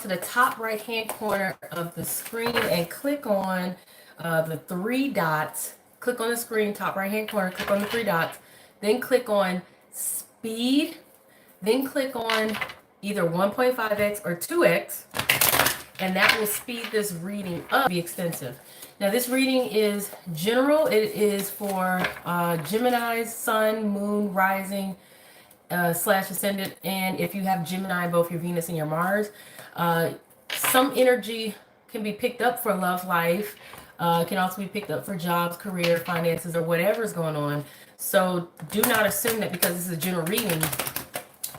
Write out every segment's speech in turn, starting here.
to the top right hand corner of the screen and click on the three dots. Click on the screen, top right hand corner, click on the three dots, then click on speed, then click on either 1.5x or 2x, and that will speed this reading up, be extensive. Now this reading is general. It is for Gemini's sun, moon, rising, slash ascendant, and if you have Gemini, both your Venus and your Mars, some energy can be picked up for love life. Can also be picked up for jobs, career, finances, or whatever's going on. So do not assume that because this is a general reading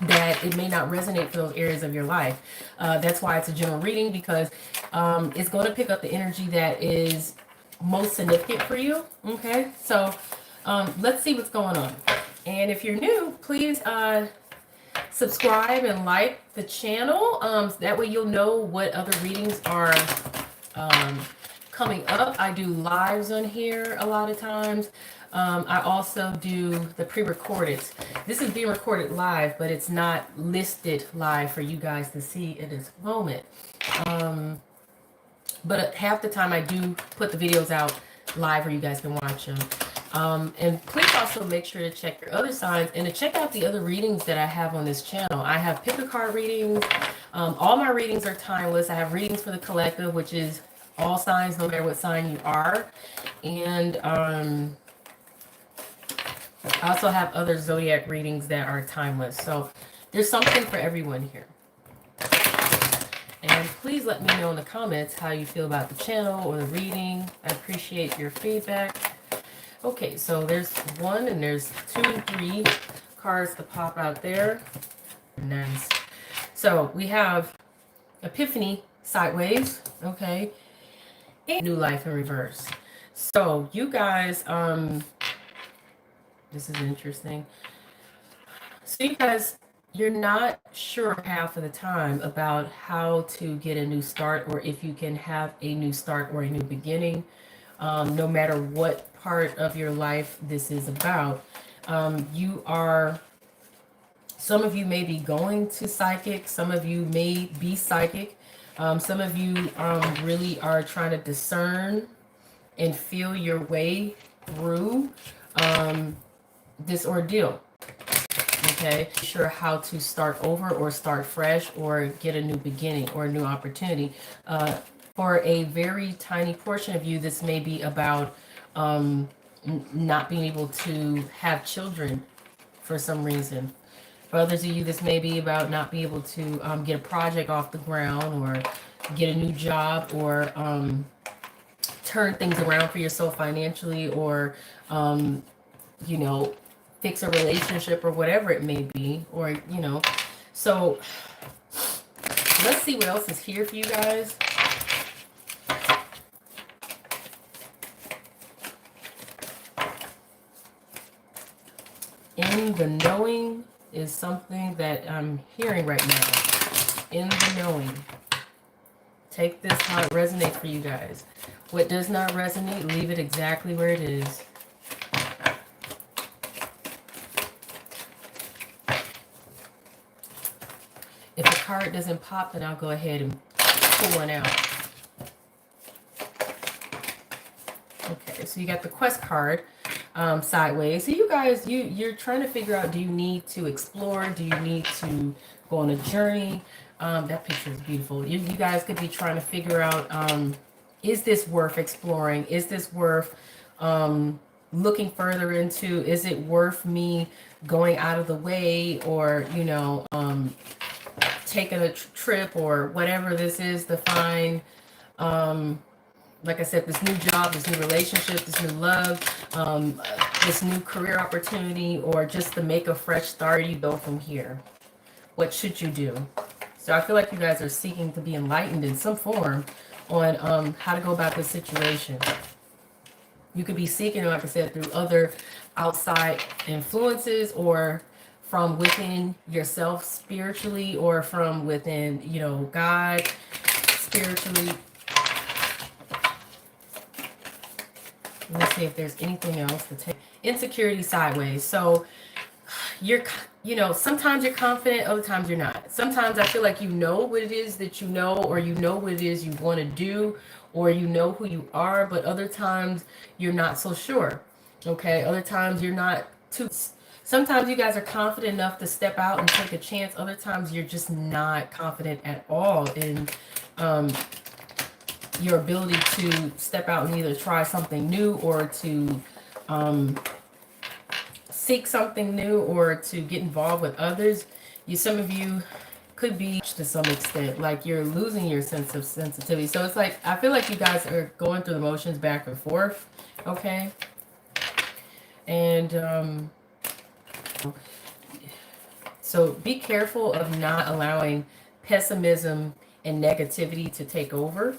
that it may not resonate for those areas of your life. That's why it's a general reading, because it's going to pick up the energy that is most significant for you. Okay, so let's see what's going on. And if you're new, please subscribe and like the channel. That way you'll know what other readings are coming up. I do lives on here a lot of times. I also do the pre-recorded. This is being recorded live, but it's not listed live for you guys to see at this moment. But half the time I do put the videos out live where you guys can watch them. And please also make sure to check your other signs and to check out the other readings that I have on this channel. I have pick-a-card readings. All my readings are timeless. I have readings for the collective, which is all signs, no matter what sign you are. And I also have other zodiac readings that are timeless. So there's something for everyone here. And please let me know in the comments how you feel about the channel or the reading. I appreciate your feedback. Okay, so there's one and there's 2 and 3 cards to pop out there. Nice. So we have Epiphany sideways, okay, and New Life in reverse. So you guys, this is interesting. So you guys, you're not sure half of the time about how to get a new start, or if you can have a new start or a new beginning, no matter what part of your life this is about. Some of you may be going to psychic, some of you may be psychic, some of you really are trying to discern and feel your way through this ordeal. Okay, sure how to start over or start fresh or get a new beginning or a new opportunity. For a very tiny portion of you, this may be about not being able to have children for some reason. For others of you, this may be about not being able to get a project off the ground or get a new job or turn things around for yourself financially, or you know, fix a relationship or whatever it may be, or you know. So let's see what else is here for you guys. In the knowing is something that I'm hearing right now. In the knowing. Take this how it resonates for you guys. What does not resonate, leave it exactly where it is. If a card doesn't pop, then I'll go ahead and pull one out. Okay, so you got the Quest card sideways. So you guys, you're trying to figure out, do you need to explore? Do you need to go on a journey? That picture is beautiful. You guys could be trying to figure out, is this worth exploring? Is this worth looking further into? Is it worth me going out of the way, or, you know, taking a trip or whatever this is to find, like I said, this new job, this new relationship, this new love, this new career opportunity, or just to make a fresh start? You go from here. What should you do? So I feel like you guys are seeking to be enlightened in some form on how to go about this situation. You could be seeking, like I said, through other outside influences, or from within yourself spiritually, or from within, you know, God spiritually. Let me see if there's anything else to take. Insecurity sideways. So you're, sometimes you're confident, other times you're not. Sometimes I feel like you know what it is that you know, or you know what it is you want to do, or you know who you are, but other times you're not so sure. Okay, other times you're not too. Sometimes you guys are confident enough to step out and take a chance. Other times you're just not confident at all in your ability to step out and either try something new or to seek something new or to get involved with others. Some of you could be to some extent, like you're losing your sense of sensitivity. So it's like, I feel like you guys are going through the motions back and forth. Okay. And so be careful of not allowing pessimism and negativity to take over.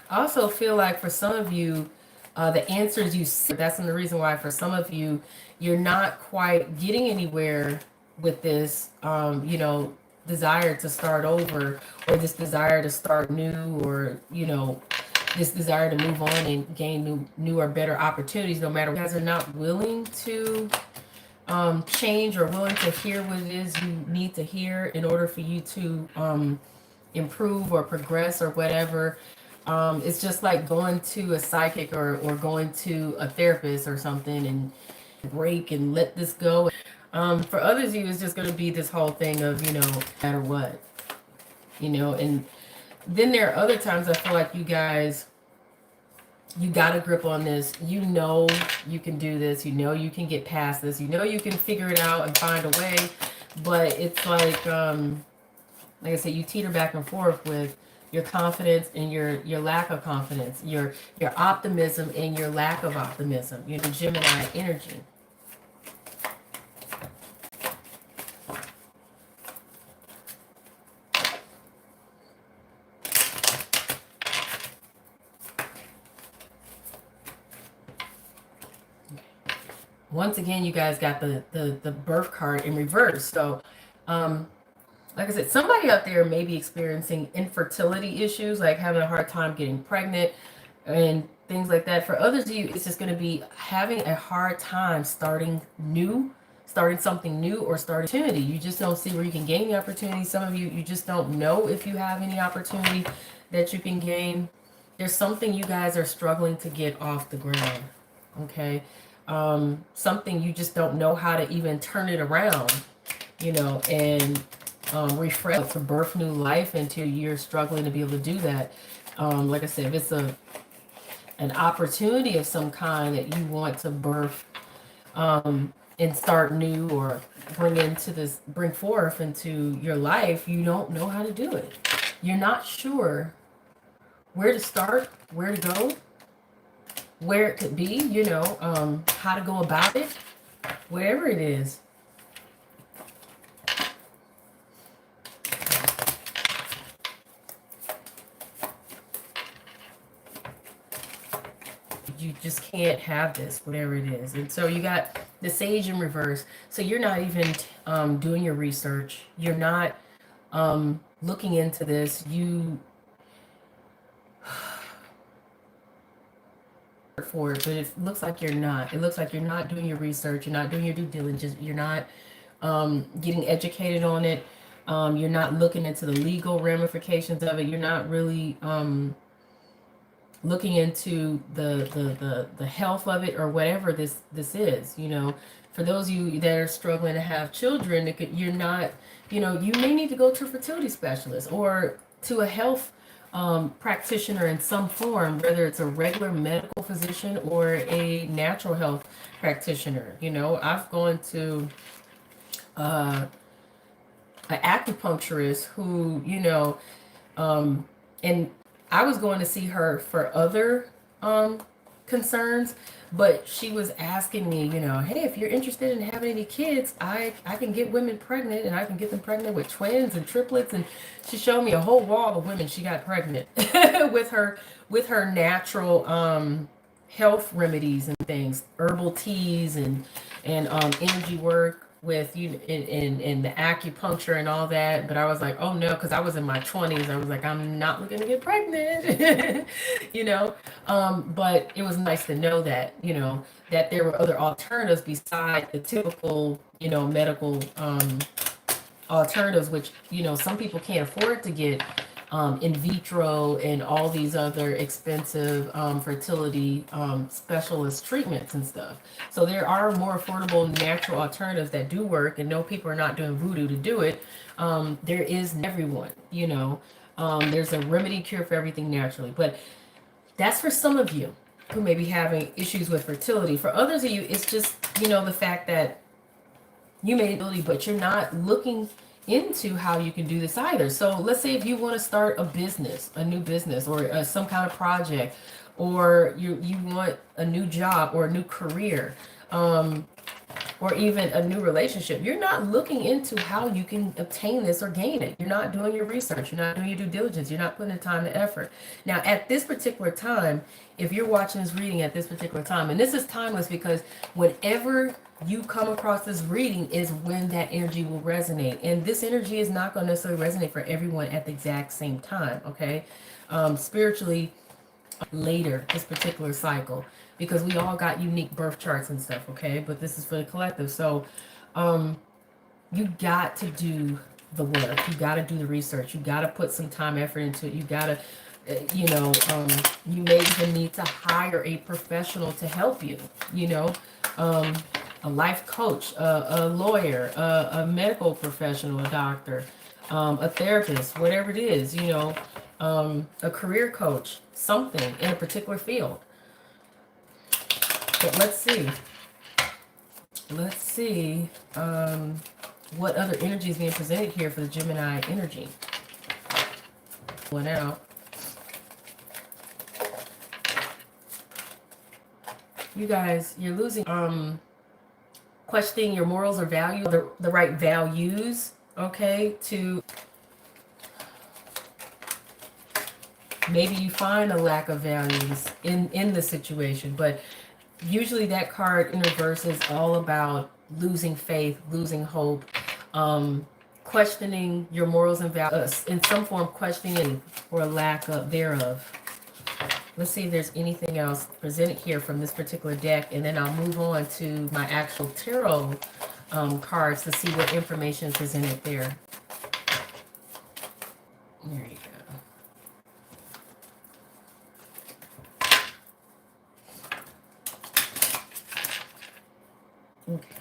I also feel like for some of you, the answers you see, that's the reason why for some of you, you're not quite getting anywhere with this, desire to start over, or this desire to start new, or, this desire to move on and gain new or better opportunities, no matter what. You guys are not willing to change or willing to hear what it is you need to hear in order for you to improve or progress or whatever. It's just like going to a psychic or going to a therapist or something and break and let this go. For others of you, it's just going to be this whole thing of, no matter what, and then there are other times I feel like you guys, you got a grip on this. You know you can do this. You know you can get past this. You know you can figure it out and find a way. But it's like I said, you teeter back and forth with your confidence and your lack of confidence, your optimism and your lack of optimism, Gemini energy. Once again, you guys got the birth card in reverse. So like I said, somebody out there may be experiencing infertility issues, like having a hard time getting pregnant and things like that. For others of you, it's just going to be having a hard time starting something new, or starting opportunity. You just don't see where you can gain the opportunity. Some of you, you just don't know if you have any opportunity that you can gain. There's something you guys are struggling to get off the ground. Okay. Something you just don't know how to even turn it around, and refresh to birth new life into. You're struggling to be able to do that. Like I said, if it's an opportunity of some kind that you want to birth and start new, or bring forth into your life, you don't know how to do it. You're not sure where to start, where to go, where it could be, how to go about it, whatever it is. You just can't have this, whatever it is. And so you got the Sage in reverse. So you're not even doing your research. You're not looking into this. For it, but it looks like you're not. It looks like you're not doing your research. You're not doing your due diligence. You're not getting educated on it. You're not looking into the legal ramifications of it. You're not really looking into the health of it, or whatever this is. For those of you that are struggling to have children, you're not. You may need to go to a fertility specialist or to a health practitioner in some form, whether it's a regular medical physician or a natural health practitioner. I've gone to an acupuncturist who, and I was going to see her for other concerns, but she was asking me, hey, if you're interested in having any kids, I can get women pregnant, and I can get them pregnant with twins and triplets. And she showed me a whole wall of women she got pregnant with her natural health remedies and things, herbal teas and energy work, with you in the acupuncture and all that, but I was like, oh no, because I was in my 20s. I was like, I'm not looking to get pregnant, you know. But it was nice to know that, you know, that there were other alternatives besides the typical, you know, medical alternatives, which, you know, some people can't afford to get in vitro and all these other expensive fertility specialist treatments and stuff. So there are more affordable natural alternatives that do work, and no, people are not doing voodoo to do it. There is everyone, you know. There's a remedy cure for everything naturally, but that's for some of you who may be having issues with fertility. For others of you, it's just, you know, the fact that you may ability, but you're not looking into how you can do this either. So let's say if you want to start a business, a new business, or some kind of project, or you want a new job or a new career, or even a new relationship, you're not looking into how you can obtain this or gain it. You're not doing your research. You're not doing your due diligence. You're not putting the time and effort. Now, at this particular time, if you're watching this reading at this particular time, and this is timeless because whenever you come across this reading is when that energy will resonate. And this energy is not going to necessarily resonate for everyone at the exact same time, okay? Spiritually, later, this particular cycle, because we all got unique birth charts and stuff, okay? But this is for the collective. So you got to do the work. You got to do the research. You got to put some time, effort into it. You got to, you know, you may even need to hire a professional to help you, you know, a life coach, a lawyer, a medical professional, a doctor, a therapist, whatever it is, you know, a career coach, something in a particular field. But let's see. Let's see what other energy is being presented here for the Gemini energy. One out. You guys, you're losing, questioning your morals or value, the right values, okay, to maybe you find a lack of values in the situation, but usually that card in reverse is all about losing faith, losing hope, questioning your morals and values, in some form questioning or lack of thereof. Let's see if there's anything else presented here from this particular deck, and then I'll move on to my actual tarot cards to see what information is presented there. There you go. Okay.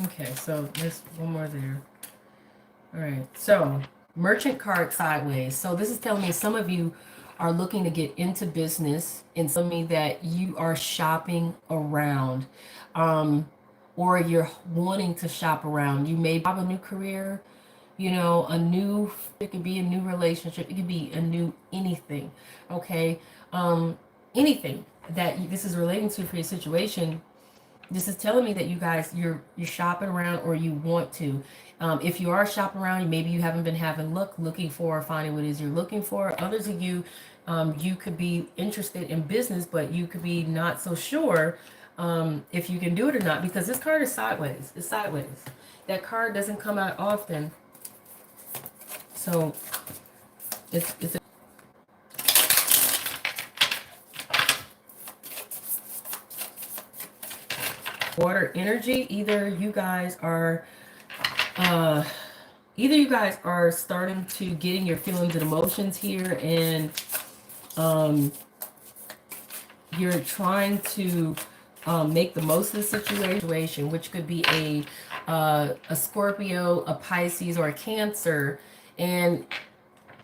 Okay, so there's one more there. All right, so merchant card sideways. So this is telling me some of you are looking to get into business, and some of me that you are shopping around, or you're wanting to shop around. You may have a new career, you know, it could be a new relationship, it could be a new anything, okay? Anything that this is relating to for your situation. This is telling me that you guys, you're shopping around, or you want to. If you are shopping around, maybe you haven't been having luck looking for or finding what it is you're looking for. Others of you, you could be interested in business, but you could be not so sure if you can do it or not, because this card is sideways. It's sideways. That card doesn't come out often. So it's water energy. Either you guys are starting to getting your feelings and emotions here, and you're trying to make the most of the situation, which could be a Scorpio, a Pisces, or a Cancer, and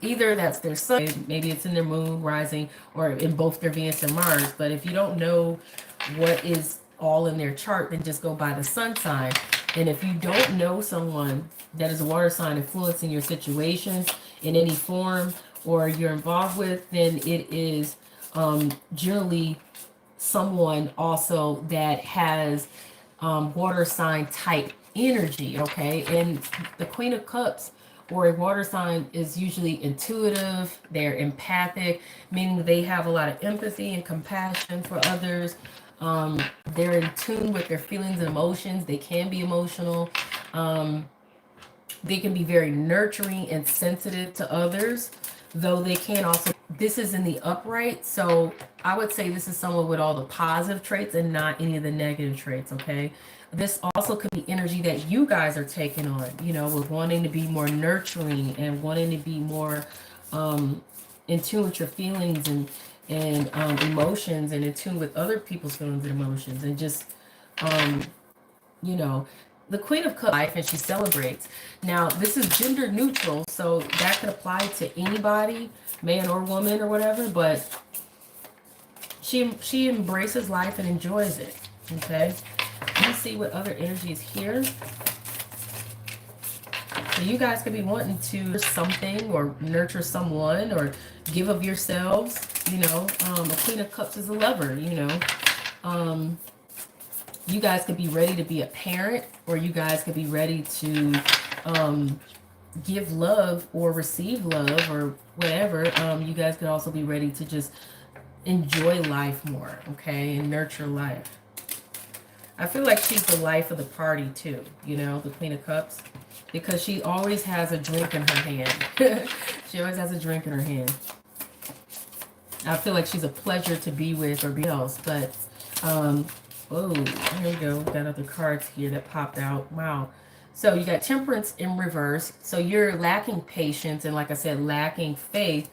either that's their sun, maybe it's in their moon, rising, or in both their Venus and Mars. But if you don't know what is all in their chart, then just go by the sun sign. And if you don't know someone that is a water sign influencing your situation in any form, or you're involved with, then it is generally someone also that has water sign type energy, okay? And the Queen of Cups or a water sign is usually intuitive, they're empathic, meaning they have a lot of empathy and compassion for others. They're in tune with their feelings and emotions. They can be emotional. They can be very nurturing and sensitive to others, though they can also, this is in the upright, so I would say this is someone with all the positive traits and not any of the negative traits, okay? This also could be energy that you guys are taking on, you know, with wanting to be more nurturing and wanting to be more in tune with your feelings and emotions, and in tune with other people's feelings and emotions, and just you know, the Queen of Cups life, and she celebrates. Now, this is gender neutral, so that could apply to anybody, man or woman or whatever, but she embraces life and enjoys it. Okay? Let's see what other energy is here. So you guys could be wanting to something or nurture someone or give of yourselves, you know. A Queen of Cups is a lover, you know. You guys could be ready to be a parent, or you guys could be ready to give love or receive love or whatever. You guys could also be ready to just enjoy life more, okay, and nurture life. I feel like she's the life of the party too, you know, the Queen of Cups, because she always has a drink in her hand. She always has a drink in her hand. I feel like she's a pleasure to be with or be else, but oh, here we go. We got other cards here that popped out. Wow. So you got Temperance in reverse. So you're lacking patience and, like I said, lacking faith.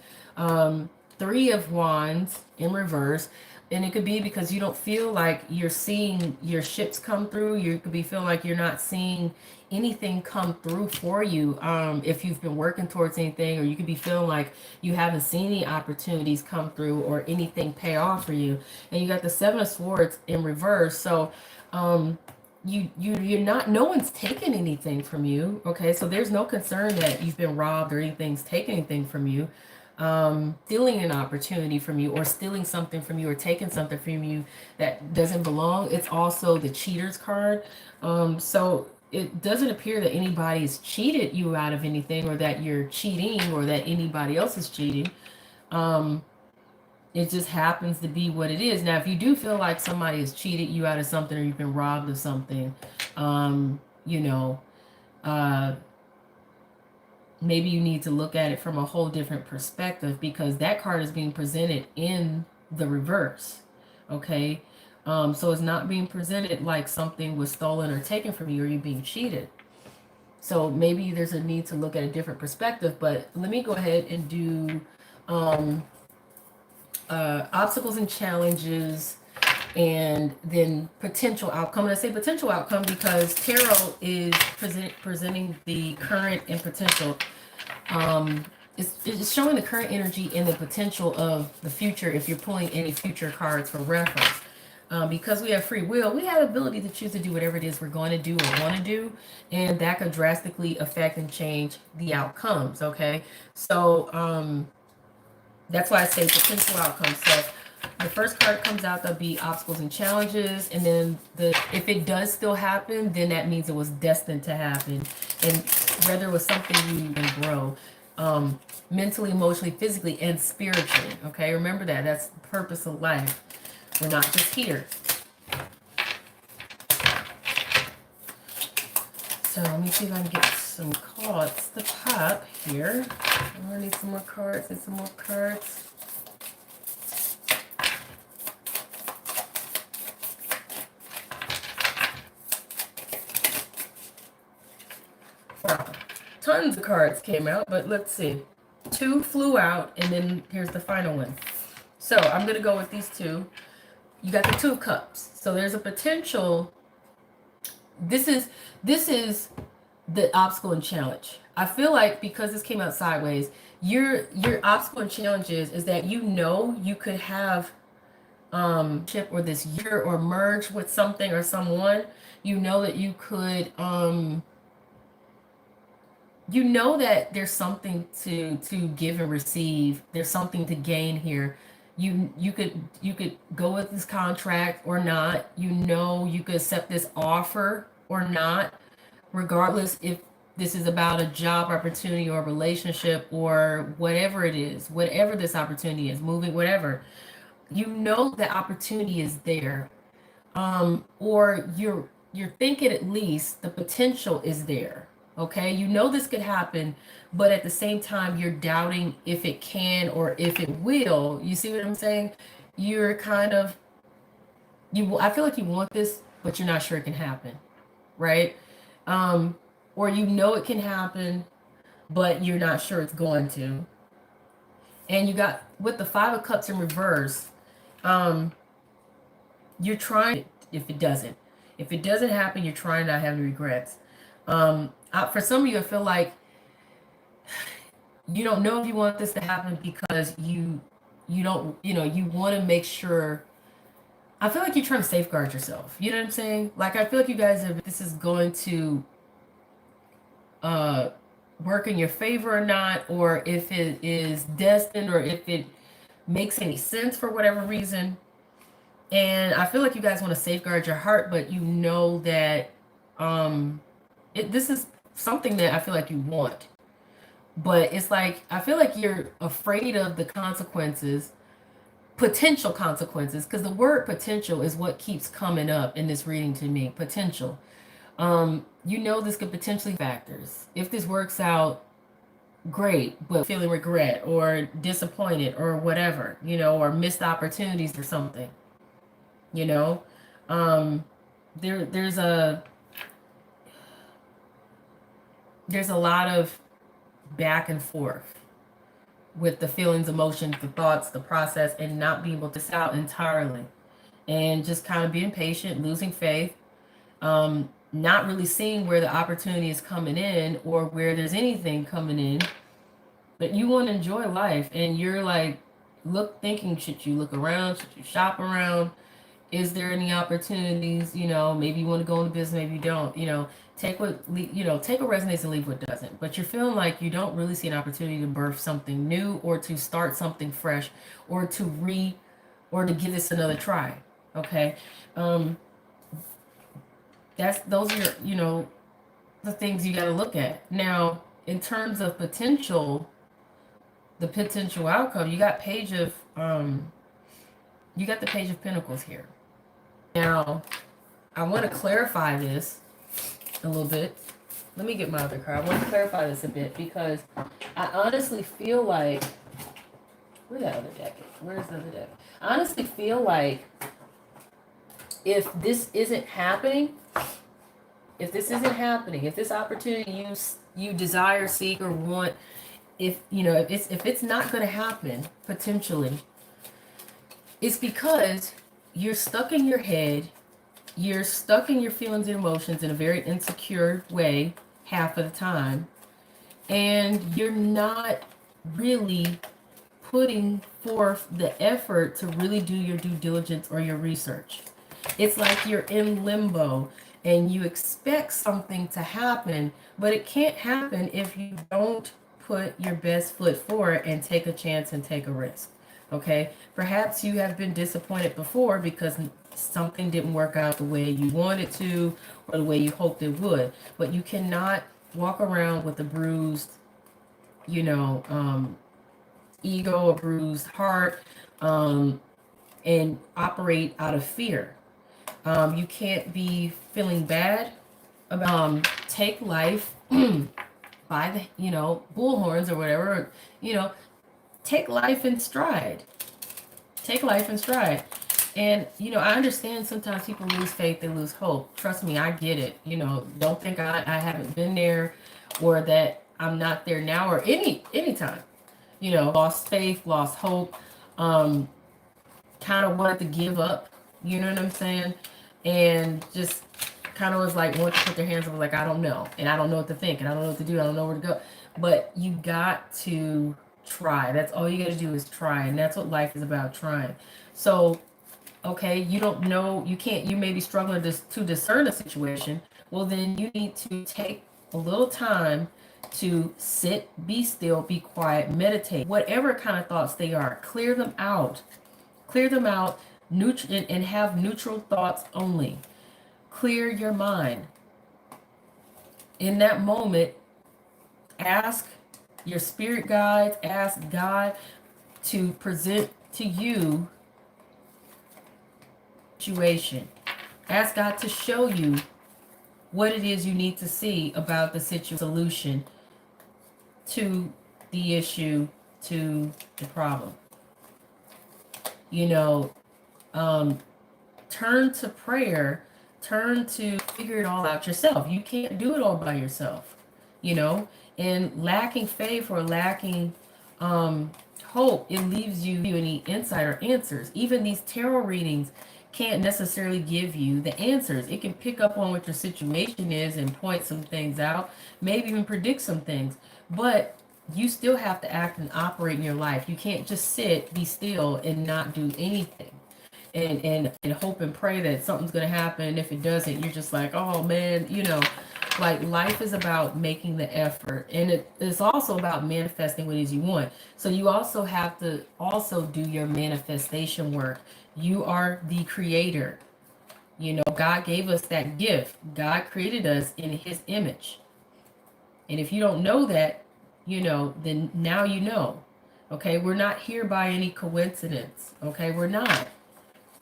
Three of Wands in reverse. And it could be because you don't feel like you're seeing your ships come through. You could be feeling like you're not seeing anything come through for you, if you've been working towards anything, or you could be feeling like you haven't seen any opportunities come through or anything pay off for you. And you got the Seven of Swords in reverse. So you're not, no one's taking anything from you, okay? So there's no concern that you've been robbed or anything's taken anything from you, stealing an opportunity from you, or stealing something from you, or taking something from you that doesn't belong. It's also the Cheater's card. So it doesn't appear that anybody's cheated you out of anything, or that you're cheating, or that anybody else is cheating. It just happens to be what it is. Now, if you do feel like somebody has cheated you out of something, or you've been robbed of something, you know, maybe you need to look at it from a whole different perspective, because that card is being presented in the reverse. Okay. So it's not being presented like something was stolen or taken from you, or you being cheated. So maybe there's a need to look at a different perspective. But let me go ahead and do obstacles and challenges, and then potential outcome. And I say potential outcome because tarot is presenting the current and potential. It's showing the current energy and the potential of the future if you're pulling any future cards for reference. Because we have free will, we have the ability to choose to do whatever it is we're going to do or want to do, and that could drastically affect and change the outcomes, okay? So that's why I say potential outcomes. So the first card comes out, there'll be obstacles and challenges, and then if it does still happen, then that means it was destined to happen, and whether it was something you can grow mentally, emotionally, physically, and spiritually, okay? Remember that. That's the purpose of life. We're not just here. So let me see if I can get some cards to pop here. I need some more cards and some more cards. Wow. Tons of cards came out, but let's see. 2 flew out, and then here's the final one. So I'm going to go with these 2. You got the 2 of Cups. So there's a potential. This is the obstacle and challenge. I feel like because this came out sideways, your obstacle and challenge is that you could have chip or this year or merge with something or someone. You know that you could you know that there's something to give and receive. There's something to gain here. You could go with this contract or not. You know you could accept this offer or not, regardless this is about a job opportunity or a relationship or whatever it is, whatever this opportunity is, moving, whatever, you know the opportunity is there. Or you're thinking at least the potential is there. Okay, you know this could happen, but at the same time you're doubting if it can or if it will. You see what I'm saying? You're kind of, I feel like you want this, but you're not sure it can happen, right? Or you know it can happen, but you're not sure it's going to. And you got with the Five of Cups in reverse, um, you're trying if it doesn't. If it doesn't happen, you're trying not having regrets. For some of you, I feel like you don't know if you want this to happen because you don't, you want to make sure. I feel like you're trying to safeguard yourself. You know what I'm saying? Like, I feel like you guys have, this is going to uh work in your favor or not, or if it is destined, or if it makes any sense for whatever reason. And I feel like you guys want to safeguard your heart, but you know that this is something that I feel like you want. But it's like, I feel like you're afraid of the consequences, potential consequences, because the word potential is what keeps coming up in this reading to me. Potential. You know this could potentially factors. If this works out, great, but feeling regret or disappointed or whatever, or missed opportunities or something, you know. There's a lot of back and forth with the feelings, emotions, the thoughts, the process, and not being able to sit out entirely, and just kind of being patient, losing faith, not really seeing where the opportunity is coming in or where there's anything coming in. But you want to enjoy life, and you're like, thinking, should you look around? Should you shop around? Is there any opportunities? Maybe you want to go into business, maybe you don't. Take take what resonates and leave what doesn't. But you're feeling like you don't really see an opportunity to birth something new, or to start something fresh, or to give this another try. Okay, those are the things you got to look at. Now, in terms of potential, the potential outcome, you got you got the Page of Pentacles here. Now, I want to clarify this a little bit. Let me get my other card. I want to clarify this a bit, because I honestly feel like, where's that other deck? Where's the other deck? I honestly feel like if this isn't happening, if this opportunity you desire, seek, or want, if it's not going to happen, potentially, it's because you're stuck in your head. You're stuck in your feelings and emotions in a very insecure way half of the time. And you're not really putting forth the effort to really do your due diligence or your research. It's like you're in limbo and you expect something to happen, but it can't happen if you don't put your best foot forward and take a chance and take a risk. Okay? Perhaps you have been disappointed before because something didn't work out the way you wanted to, or the way you hoped it would. But you cannot walk around with a bruised, ego, a bruised heart, and operate out of fear. You can't be feeling bad about, take life by the, bullhorns or whatever, take life in stride. Take life in stride. And, I understand sometimes people lose faith, they lose hope. Trust me, I get it. Don't think I haven't been there, or that I'm not there now, or any time. Lost faith, lost hope, kind of wanted to give up, you know what I'm saying? And just kind of was like, want to put their hands up, like, I don't know. And I don't know what to think, and I don't know what to do, I don't know where to go. But you got to try. That's all you got to do is try. And that's what life is about, trying. So, okay, you don't know, you may be struggling to discern a situation. Well, then you need to take a little time to sit, be still, be quiet, meditate, whatever kind of thoughts they are, clear them out, and have neutral thoughts only. Clear your mind. In that moment, Ask your spirit guides, ask God to present to you situation. Ask God to show you what it is you need to see about the solution to the issue, to the problem. You know, turn to prayer, turn to figure it all out yourself. You can't do it all by yourself, you know, and lacking faith or lacking hope, it leaves you any insight or answers. Even these tarot readings can't necessarily give you the answers. It can pick up on what your situation is and point some things out, maybe even predict some things, but you still have to act and operate in your life. You can't just sit, be still, and not do anything. And hope and pray that something's going to happen. If it doesn't, you're just like, oh man, you know, like life is about making the effort, and it's also about manifesting what it is you want. So you also have to also do your manifestation work. You are the creator. You know, God gave us that gift. God created us in his image. And if you don't know that, you know, then now you know. Okay, we're not here by any coincidence. Okay, we're not.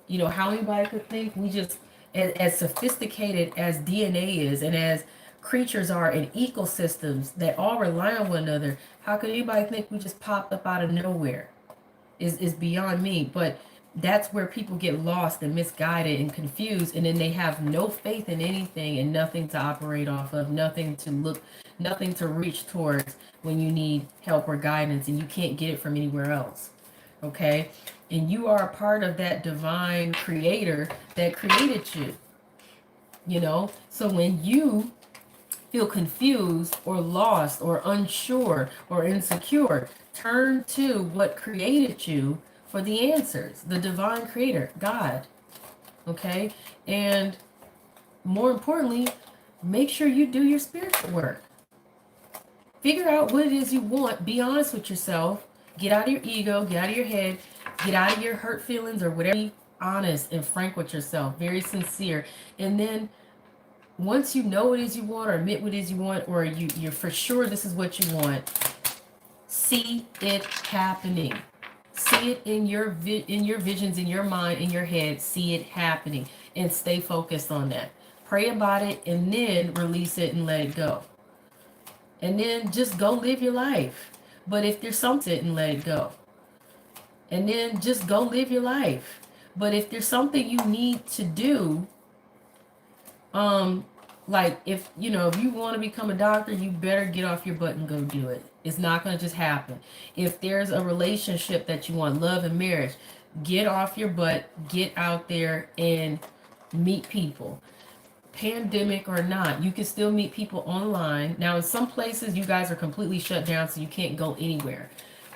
You know, how anybody could think we just, as sophisticated as DNA is and as creatures are in ecosystems that all rely on one another, how could anybody think we just popped up out of nowhere? Is beyond me. But that's where people get lost and misguided and confused, and then they have no faith in anything and nothing to operate off of, nothing to look, nothing to reach towards when you need help or guidance, and you can't get it from anywhere else. Okay? And you are a part of that divine creator that created you. You know? So when you feel confused or lost or unsure or insecure, turn to what created you for the answers. The divine creator, God. Okay? And more importantly, make sure you do your spiritual work. Figure out what it is you want. Be honest with yourself. Get out of your ego. Get out of your head. Get out of your hurt feelings or whatever. Be honest and frank with yourself. Very sincere. And then once you know what it is you want or admit what it is you want, or you're for sure this is what you want, see it happening. See it in your visions, in your mind, in your head. See it happening and stay focused on that. Pray about it and then release it and let it go. And then just go live your life. But if there's something, and let it go. And then just go live your life. But if there's something you need to do, like if you know, if you want to become a doctor, you better get off your butt and go do it. It's not going to just happen. If there's a relationship that you want, love and marriage, get off your butt, get out there and meet people. Pandemic or not, you can still meet people online. Now in some places you guys are completely shut down, so you can't go anywhere.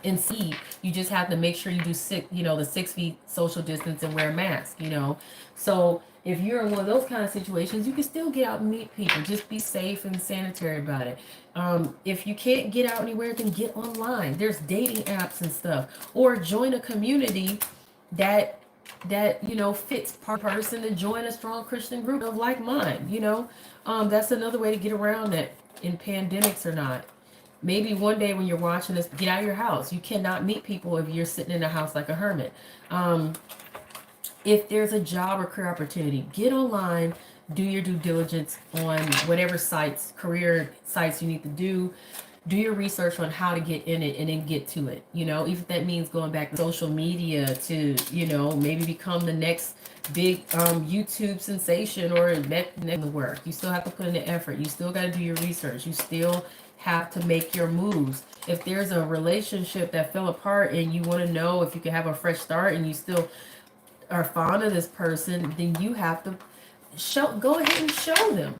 And see, you just have to make sure you do the 6 feet social distance and wear a mask, you know. So if you're in one of those kind of situations, you can still get out and meet people. Just be safe and sanitary about it. If you can't get out anywhere, then get online. There's dating apps and stuff, or join a community that fits per person, to join a strong Christian group of like mind, you know. That's another way to get around it in pandemics or not. Maybe one day when you're watching this, get out of your house. You cannot meet people if you're sitting in a house like a hermit. If there's a job or career opportunity, get online, do your due diligence on whatever sites, career sites you need to do your research on how to get in it and then get to it. You know, even if that means going back to social media to, you know, maybe become the next big YouTube sensation or the work. You still have to put in the effort. You still got to do your research. You still have to make your moves. If there's a relationship that fell apart and you want to know if you can have a fresh start and you still are fond of this person, then you have to go ahead and show them.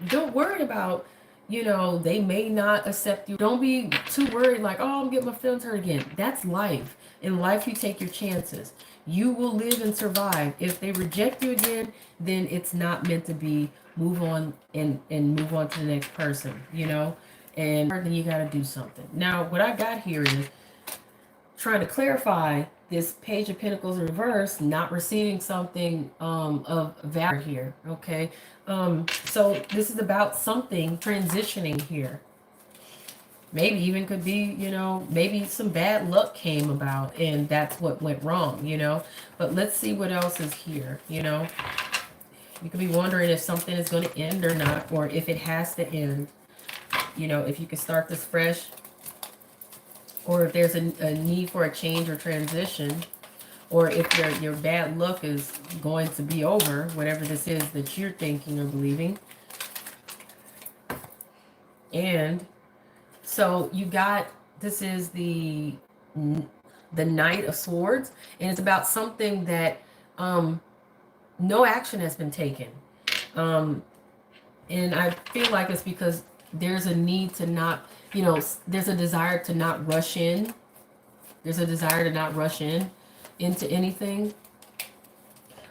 Don't worry about, you know, they may not accept you. Don't be too worried like, oh, I'm getting my feelings hurt again. That's life. In life, you take your chances. You will live and survive. If they reject you again, then it's not meant to be. Move on and move on to the next person, you know? And then you got to do something. Now, what I got here is trying to clarify this Page of Pentacles in reverse, not receiving something of value here, okay? So this is about something transitioning here. Maybe even could be, you know, maybe some bad luck came about and that's what went wrong, you know. But let's see what else is here, you know. You could be wondering if something is going to end or not, or if it has to end. You know, if you can start this fresh, or if there's a need for a change or transition, or if your bad luck is going to be over, whatever this is that you're thinking or believing. And so you got, this is the Knight of Swords, and it's about something that no action has been taken. And I feel like it's because there's a need to not, you know, there's a desire to not rush in. There's a desire to not rush in into anything.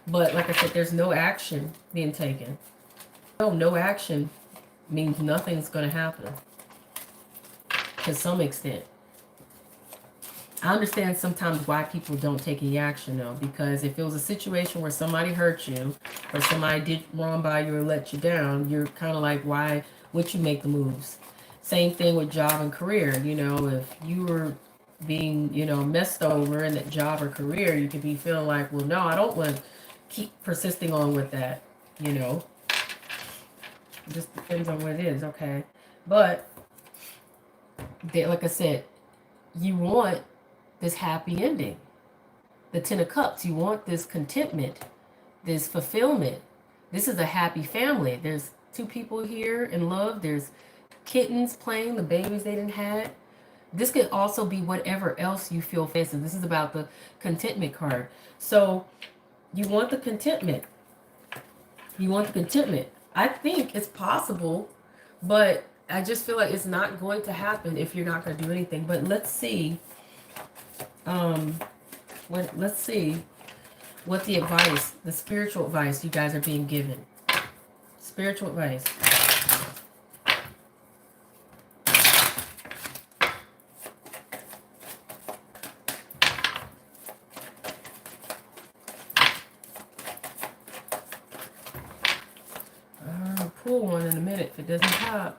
But like I said, there's no action being taken. No action means nothing's going to happen to some extent. I understand sometimes why people don't take any action though, because if it was a situation where somebody hurt you or somebody did wrong by you or let you down, you're kind of like, why would you make the moves? Same thing with job and career. You know, if you were being, you know, messed over in that job or career, you could be feeling like, well, no, I don't want to keep persisting on with that, you know. It just depends on what it is, okay? But, like I said, you want this happy ending. The Ten of Cups, you want this contentment, this fulfillment. This is a happy family. There's two people here in love. There's kittens playing, the babies they didn't have. This could also be whatever else you feel facing. This is about the contentment card. So you want the contentment. You want the contentment. I think it's possible, but I just feel like it's not going to happen if you're not going to do anything. But let's see. Let's see what the advice, the spiritual advice you guys are being given. Spiritual advice. I'll pull one in a minute if it doesn't pop.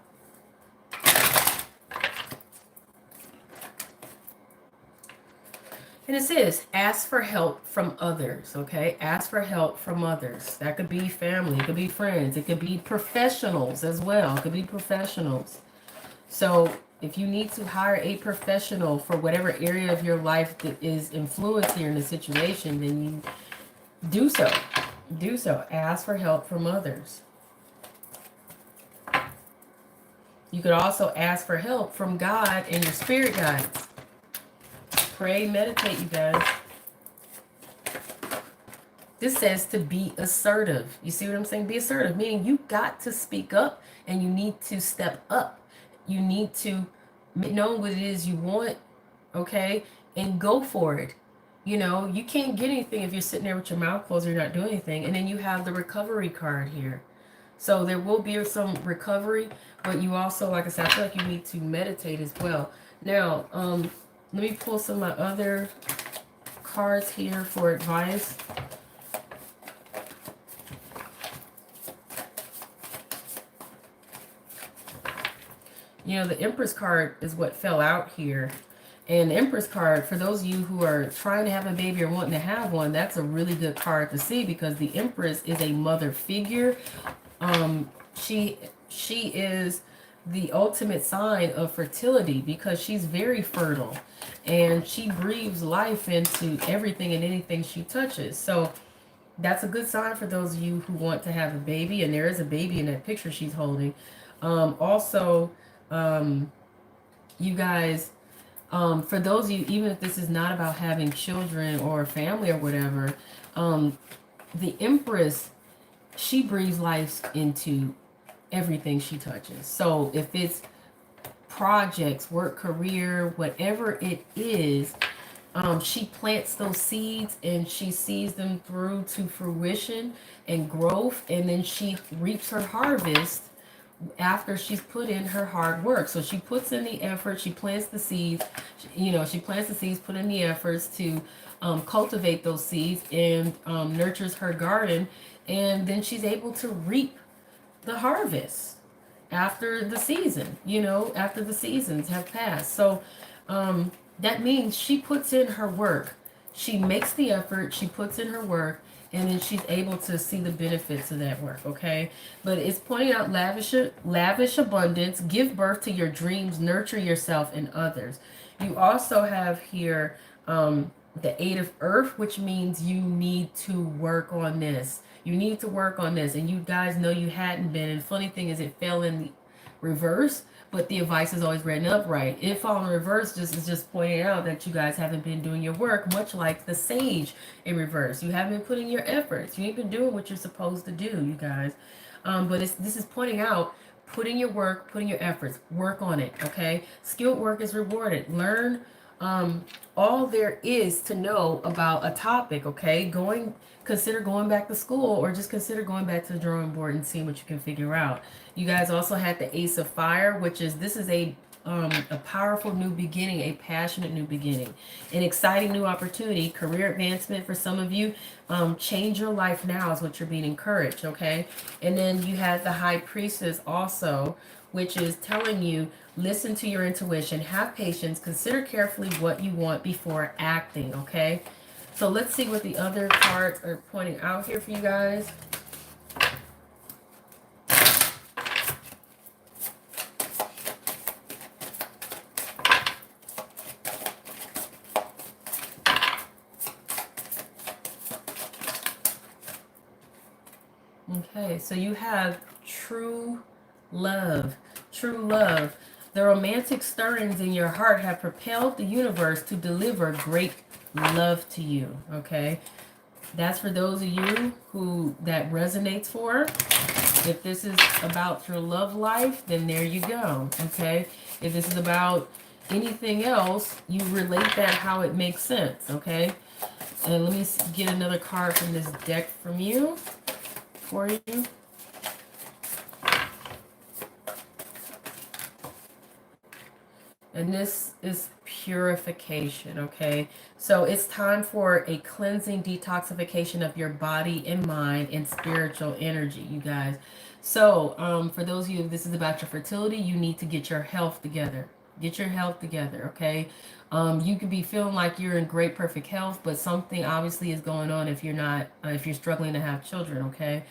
And it says, ask for help from others, okay? Ask for help from others. That could be family, it could be friends, it could be professionals as well. It could be professionals. So if you need to hire a professional for whatever area of your life that is influencing in the situation, then you do so. Do so. Ask for help from others. You could also ask for help from God and your spirit guides. Pray, meditate, you guys. This says to be assertive. You see what I'm saying? Be assertive, meaning you got to speak up and you need to step up. You need to know what it is you want, okay? And go for it. You know, you can't get anything if you're sitting there with your mouth closed or you're not doing anything. And then you have the recovery card here. So there will be some recovery, but you also, like I said, I feel like you need to meditate as well. Now, let me pull some of my other cards here for advice. You know, the Empress card is what fell out here. And the Empress card, for those of you who are trying to have a baby or wanting to have one, that's a really good card to see because the Empress is a mother figure. She is the ultimate sign of fertility because she's very fertile and she breathes life into everything and anything she touches. So that's a good sign for those of you who want to have a baby, and there is a baby in that picture she's holding. Also, you guys, for those of you, even if this is not about having children or family or whatever, the Empress, she breathes life into everything she touches. So if it's projects, work, career, whatever it is, she plants those seeds and she sees them through to fruition and growth, and then she reaps her harvest after she's put in her hard work. So she puts in the effort, she plants the seeds, you know, she plants the seeds, put in the efforts to cultivate those seeds and nurtures her garden, and then she's able to reap the harvest. after the season, after the seasons have passed. So that means she puts in her work. She makes the effort, she puts in her work, and then she's able to see the benefits of that work, okay? But it's pointing out lavish abundance, give birth to your dreams, nurture yourself and others. You also have here the Eight of Earth, which means you need to work on this. You need to work on this. And you guys know you hadn't been. And the funny thing is it fell in the reverse, but the advice is always written upright. It falling in reverse is just pointing out that you guys haven't been doing your work, much like the Sage in reverse. You haven't been putting your efforts. You ain't been doing what you're supposed to do, you guys. But this is pointing out putting your work, putting your efforts, work on it, okay? Skilled work is rewarded. Learn all there is to know about a topic, okay? Consider going back to school, or just consider going back to the drawing board and seeing what you can figure out. You guys also had the Ace of Fire, which is, this is a powerful new beginning, a passionate new beginning, an exciting new opportunity, career advancement for some of you. Change your life now is what you're being encouraged, okay? And then you had the High Priestess also, which is telling you, listen to your intuition, have patience, consider carefully what you want before acting, okay? So let's see what the other cards are pointing out here for you guys. Okay, so you have true love. True love. The romantic stirrings in your heart have propelled the universe to deliver great love to you. Okay, that's for those of you who that resonates for. If this is about your love life, then there you go. Okay, if this is about anything else, you relate that how it makes sense. Okay, and let me get another card from this deck from you for you. And this is purification, okay? So it's time for a cleansing detoxification of your body and mind and spiritual energy, you guys. So for those of you, if this is about your fertility, you need to get your health together. Get your health together, okay? You could be feeling like you're in great, perfect health, but something obviously is going on if you're not, if you're struggling to have children, okay?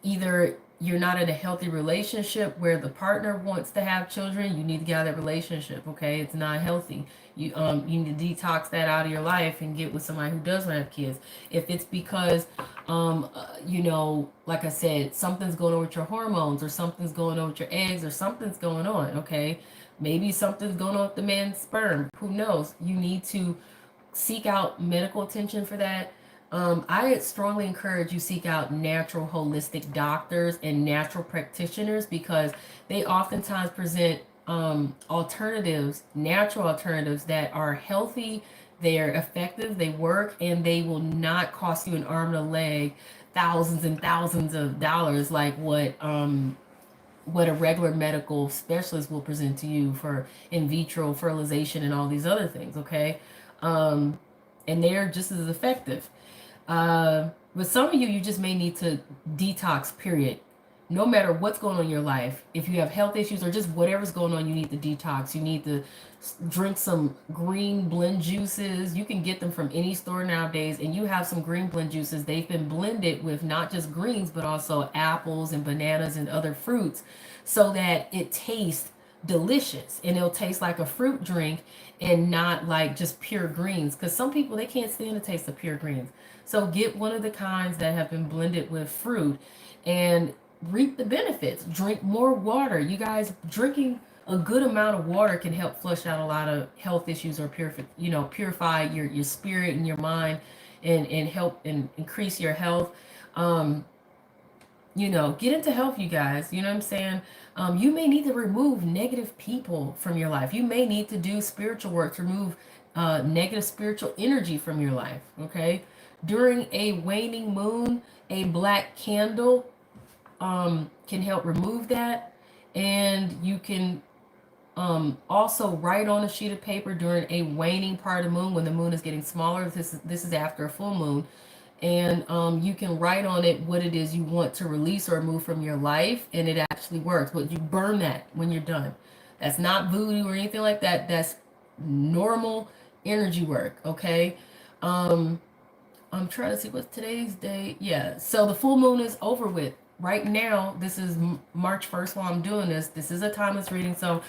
Either you're not in a healthy relationship where the partner wants to have children, you need to get out of that relationship, okay? It's not healthy. You need to detox that out of your life and get with somebody who does want to have kids. If it's because like I said, something's going on with your hormones, or something's going on with your eggs, or something's going on, okay? Maybe something's going on with the man's sperm. Who knows? You need to seek out medical attention for that. I strongly encourage you seek out natural holistic doctors and natural practitioners, because they oftentimes present alternatives, natural alternatives that are healthy, they're effective, they work, and they will not cost you an arm and a leg, thousands and thousands of dollars, like what a regular medical specialist will present to you for in vitro fertilization and all these other things, okay? And they're just as effective. But some of you, you just may need to detox, period. No matter what's going on in your life, if you have health issues or just whatever's going on, you need to detox. You need to drink some green blend juices. You can get them from any store nowadays, and you have some green blend juices. They've been blended with not just greens, but also apples and bananas and other fruits, so that it tastes delicious, and it'll taste like a fruit drink and not like just pure greens, because some people, they can't stand the taste of pure greens. So get one of the kinds that have been blended with fruit and reap the benefits. Drink more water. You guys, drinking a good amount of water can help flush out a lot of health issues, or purify your spirit and your mind, and help and increase your health. Get into health, you guys. You know what I'm saying? You may need to remove negative people from your life. You may need to do spiritual work to remove negative spiritual energy from your life, okay? During a waning moon, a black candle can help remove that. And you can also write on a sheet of paper during a waning part of the moon, when the moon is getting smaller. This is after a full moon. and you can write on it what it is you want to release or remove from your life, and it actually works. But you burn that when you're done. That's not voodoo or anything like that. That's normal energy work. Okay. um I'm trying to see what's today's date. Yeah, so the full moon is over with right now. This is March 1st while I'm doing this. This is a timeless reading, so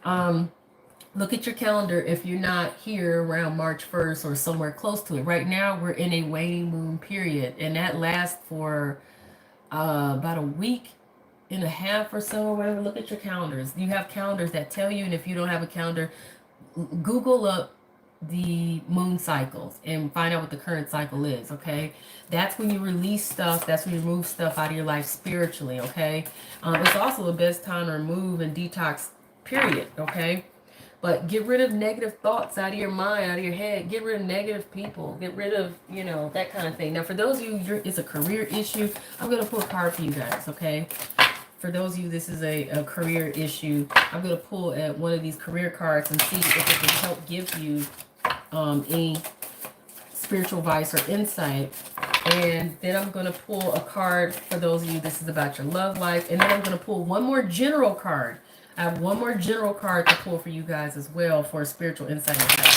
um look at your calendar if you're not here around March 1st or somewhere close to it. Right now, we're in a waning moon period, and that lasts for about a week and a half or so, or whatever. Look at your calendars. You have calendars that tell you, and if you don't have a calendar, Google up the moon cycles and find out what the current cycle is. Okay, that's when you release stuff. That's when you remove stuff out of your life spiritually. Okay, it's also the best time to remove and detox. Period. Okay. But get rid of negative thoughts out of your mind, out of your head. Get rid of negative people. Get rid of, that kind of thing. Now, for those of you, it's a career issue. I'm going to pull a card for you guys, okay? For those of you, this is a career issue. I'm going to pull at one of these career cards and see if it can help give you any spiritual advice or insight. And then I'm going to pull a card for those of you, this is about your love life. And then I'm going to pull one more general card. I have one more general card to pull for you guys as well for a spiritual insight and help.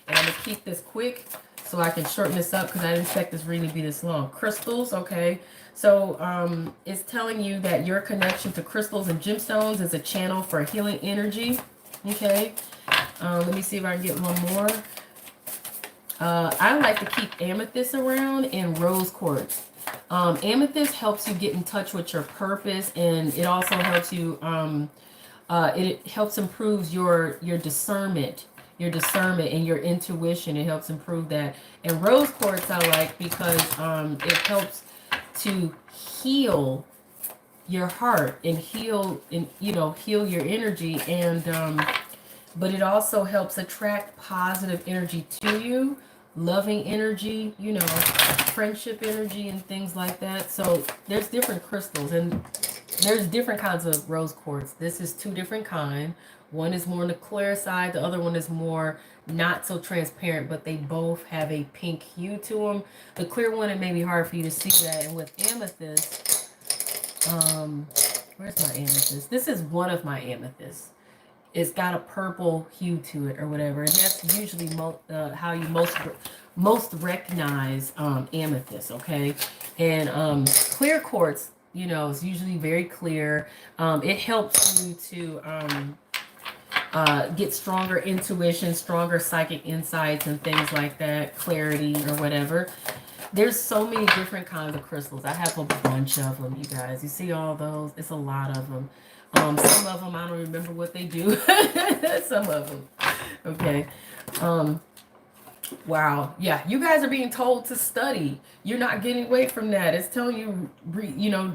And I'm going to keep this quick so I can shorten this up because I didn't expect this reading to be this long. Crystals, okay. So it's telling you that your connection to crystals and gemstones is a channel for healing energy. Okay. Let me see if I can get one more. I like to keep amethyst around and rose quartz. Amethyst helps you get in touch with your purpose, and it also helps you... it helps improve your discernment, and your intuition. It helps improve that. And rose quartz I like because it helps to heal your heart and heal your energy, and but it also helps attract positive energy to you, loving energy, friendship energy and things like that. So there's different crystals, and there's different kinds of rose quartz. This is two different kinds. One is more on the clear side. The other one is more not so transparent, but they both have a pink hue to them. The clear one, it may be hard for you to see that. And with amethyst, where's my amethyst? This is one of my amethysts. It's got a purple hue to it or whatever. And that's usually how you most recognize amethyst, okay? And clear quartz, it's usually very clear. It helps you to get stronger intuition, stronger psychic insights and things like that, clarity or whatever. There's so many different kinds of crystals. I have a bunch of them, you guys. You see all those? It's a lot of them. Some of them, I don't remember what they do. Some of them. Okay. Wow. Yeah, you guys are being told to study. You're not getting away from that. It's telling you,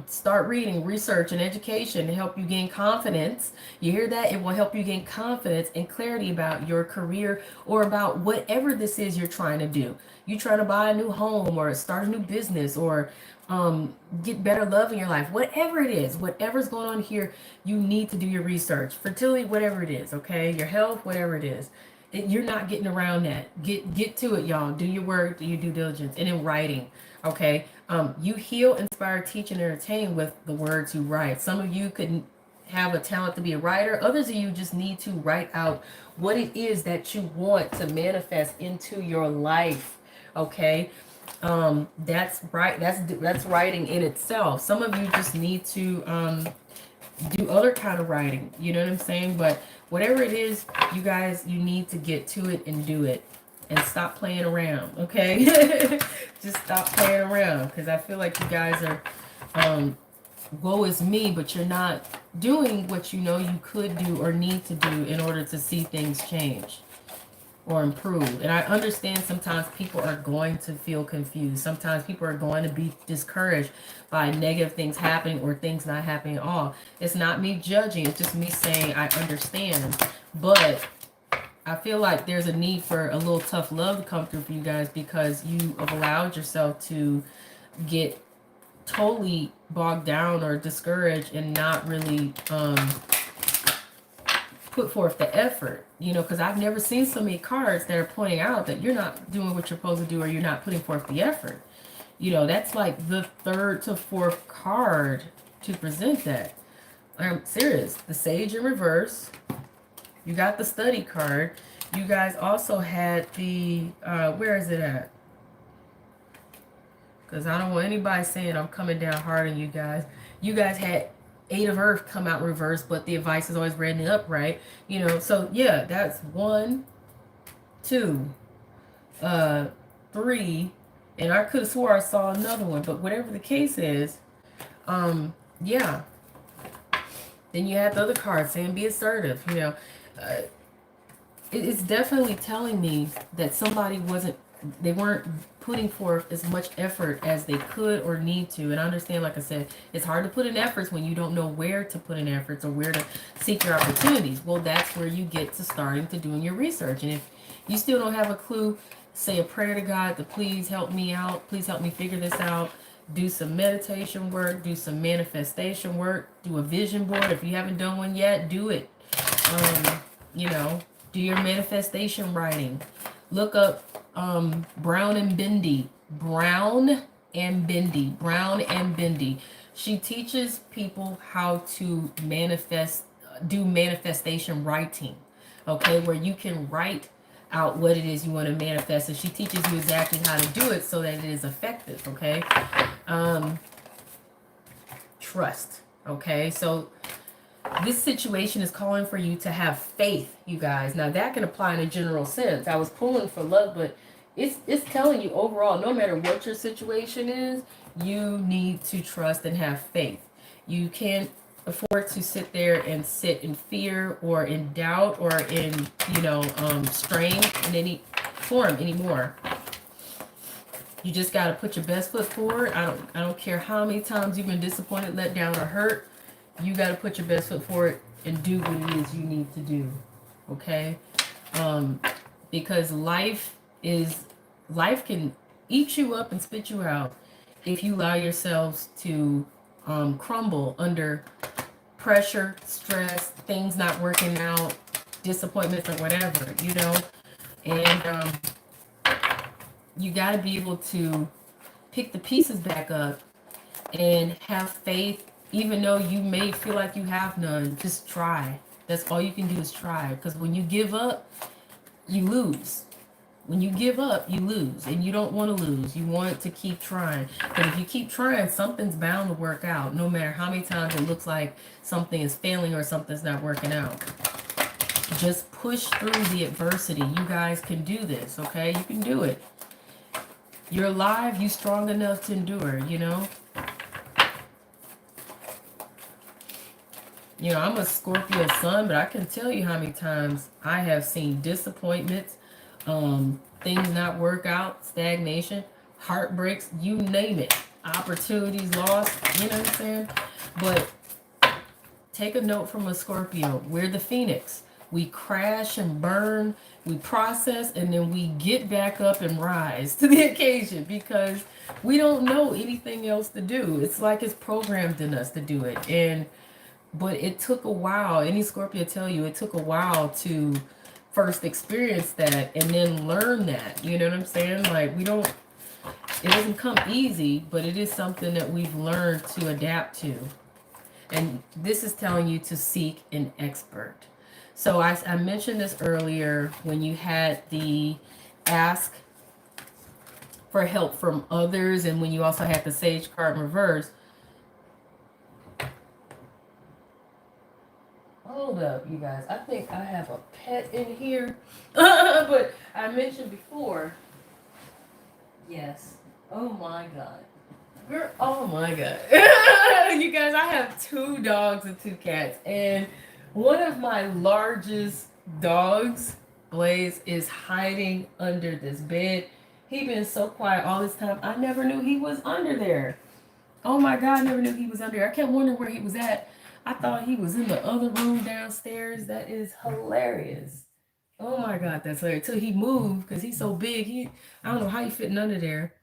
start reading, research, and education to help you gain confidence. You hear that? It will help you gain confidence and clarity about your career or about whatever this is you're trying to do. You trying to buy a new home or start a new business or get better love in your life. Whatever it is, whatever's going on here, you need to do your research. Fertility, whatever it is, okay? Your health, whatever it is. You're not getting around that. Get to it, y'all. Do your work, do your due diligence. And in writing, okay? You heal, inspire, teach, and entertain with the words you write. Some of you could have a talent to be a writer. Others of you just need to write out what it is that you want to manifest into your life, okay? That's right. That's writing in itself. Some of you just need to do other kind of writing. You know what I'm saying? But whatever it is, you guys, you need to get to it and do it. And stop playing around, okay? Just stop playing around. Because I feel like you guys are, woe is me, but you're not doing what you know you could do or need to do in order to see things change or improve. And I understand sometimes people are going to feel confused. Sometimes people are going to be discouraged by negative things happening or things not happening at all. It's not me judging. It's just me saying I understand. But I feel like there's a need for a little tough love to come through for you guys because you have allowed yourself to get totally bogged down or discouraged and not really put forth the effort, because I've never seen so many cards that are pointing out that you're not doing what you're supposed to do or you're not putting forth the effort. You know, that's like the third to fourth card to present that. I'm serious. The Sage in reverse. You got the Study card. You guys also had the, where is it at? Because I don't want anybody saying I'm coming down hard on you guys. You guys had Eight of Earth come out in reverse, but the advice is always read in upright. You know, so yeah, that's 1, 2, 3, and I could have swore I saw another one, but whatever the case is, yeah. Then you have the other card saying be assertive. You know, uh, it's definitely telling me that somebody they weren't putting forth as much effort as they could or need to. And I understand, like I said, it's hard to put in efforts when you don't know where to put in efforts or where to seek your opportunities. Well, that's where you get to starting to doing your research. And if you still don't have a clue, say a prayer to God to please help me out. Please help me figure this out. Do some meditation work. Do some manifestation work. Do a vision board. If you haven't done one yet, do it. You know, do your manifestation writing. Look up Brown and Bindi. Brown and Bindi. She teaches people how to do manifestation writing. Okay, where you can write out what it is you want to manifest, and she teaches you exactly how to do it so that it is effective. Okay, trust. Okay, so this situation is calling for you to have faith, you guys. Now that can apply in a general sense. I was pulling for love, but it's telling you overall, no matter what your situation is, you need to trust and have faith. You can't afford to sit there and sit in fear or in doubt or in, strain in any form anymore. You just got to put your best foot forward. I don't care how many times you've been disappointed, let down, or hurt. You got to put your best foot forward and do what it is you need to do. Okay? Because life can eat you up and spit you out if you allow yourselves to crumble under pressure, stress, things not working out, disappointments, or whatever, And you got to be able to pick the pieces back up and have faith, even though you may feel like you have none. Just try. That's all you can do is try. Because when you give up, you lose. When you give up, you lose. And you don't want to lose. You want to keep trying. But if you keep trying, something's bound to work out. No matter how many times it looks like something is failing or something's not working out. Just push through the adversity. You guys can do this, okay? You can do it. You're alive. You're strong enough to endure, I'm a Scorpio sun, but I can tell you how many times I have seen disappointments, things not work out, stagnation, heartbreaks, you name it, opportunities lost, you know what I'm saying? But take a note from a Scorpio. We're the phoenix. We crash and burn, we process, and then we get back up and rise to the occasion because we don't know anything else to do. It's like it's programmed in us to do it. But it took a while. Any Scorpio tell you it took a while to first experience that and then learn that. You know what I'm saying? Like it doesn't come easy, but it is something that we've learned to adapt to. And this is telling you to seek an expert. So I mentioned this earlier when you had the ask for help from others and when you also had the Sage card in reverse. Hold up, you guys. I think I have a pet in here. But I mentioned before. Yes. Oh my God. Girl, oh my God. You guys, I have 2 dogs and 2 cats. And one of my largest dogs, Blaze, is hiding under this bed. He been so quiet all this time. I never knew he was under there. Oh my God, I never knew he was under there. I kept wondering where he was at. I thought he was in the other room downstairs. That is hilarious. Oh my God, that's hilarious. Till he moved, because he's so big. I don't know how he's fitting under there.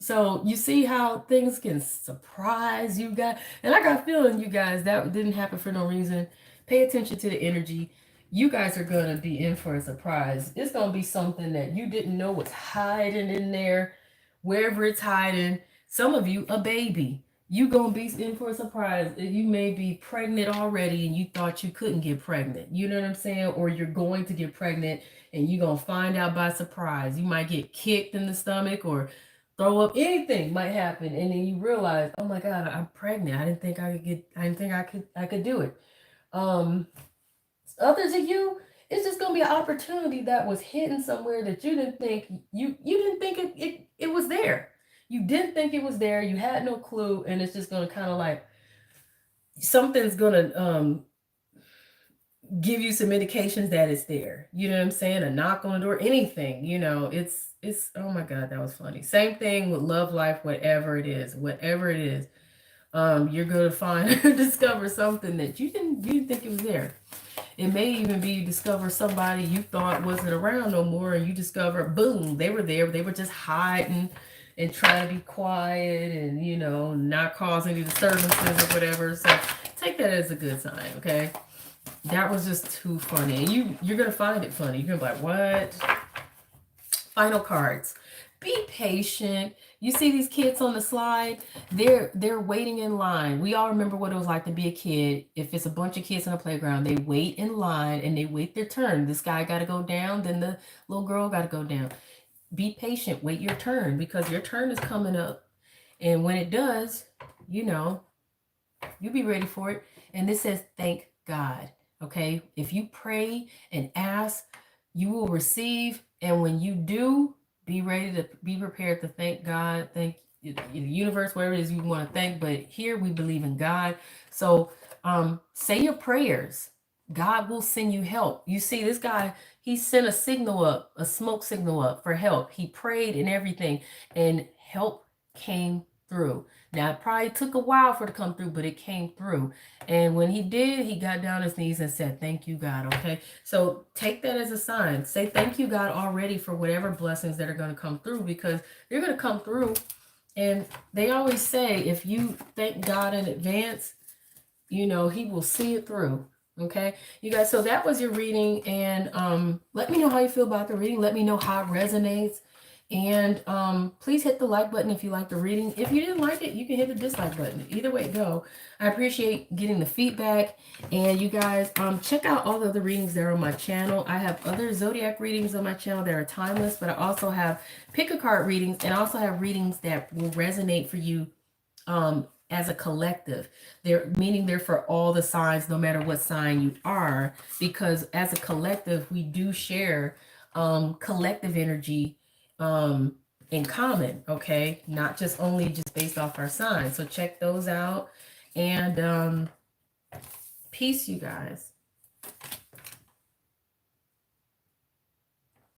So you see how things can surprise you guys. And I got a feeling, you guys, that didn't happen for no reason. Pay attention to the energy. You guys are going to be in for a surprise. It's going to be something that you didn't know was hiding in there wherever it's hiding. Some of you, a baby. You gonna be in for a surprise. You may be pregnant already and you thought you couldn't get pregnant. You know what I'm saying? Or you're going to get pregnant and you're gonna find out by surprise. You might get kicked in the stomach or throw up. Anything might happen, and then you realize, oh my God, I'm pregnant. I didn't think I could get. I didn't think I could do it. Um, Others of you, it's just gonna be an opportunity that was hidden somewhere that you didn't think you didn't think it was there. You didn't think it was there. You had no clue, and it's just gonna kind of like something's gonna give you some indications that it's there. You know what I'm saying? A knock on the door, anything. You know, it's oh my God, that was funny. Same thing with love life, whatever it is, you're gonna find discover something that you didn't think it was there. It may even be you discover somebody you thought wasn't around no more, and you discover, boom, they were there. They were just hiding and trying to be quiet and, you know, not cause any disturbances or whatever. So take that as a good sign, okay? That was just too funny. And you're going to find it funny. You're going to be like, what? Final cards. Be patient. You see these kids on the slide? They're waiting in line. We all remember what it was like to be a kid. If it's a bunch of kids on a playground, they wait in line and they wait their turn. This guy got to go down, then the little girl got to go down. Be patient. Wait your turn, because your turn is coming up. And when it does, you know, you'll be ready for it. And this says, thank God. Okay? If you pray and ask, you will receive. And when you do, be ready to be prepared to thank God, thank the universe, whatever it is you want to thank. But here we believe in God. So say your prayers. God will send you help. You see, this guy, he sent a signal up, a smoke signal up for help. He prayed and everything, and help came through. Now, it probably took a while for it to come through, but it came through. And when he did, he got down on his knees and said, thank you, God, okay? So take that as a sign. Say thank you, God, already for whatever blessings that are going to come through, because they're going to come through. And they always say, if you thank God in advance, you know, he will see it through. Okay, you guys, so that was your reading. And let me know how you feel about the reading. Let me know how it resonates. And please hit the like button if you like the reading. If you didn't like it, you can hit the dislike button. Either way it go. I appreciate getting the feedback. And you guys, check out all the other readings that are on my channel. I have other zodiac readings on my channel that are timeless, but I also have pick a card readings, and I also have readings that will resonate for you as a collective. They're for all the signs, no matter what sign you are, because as a collective, we do share collective energy in common, okay? Not just only just based off our signs. So check those out. And peace, you guys.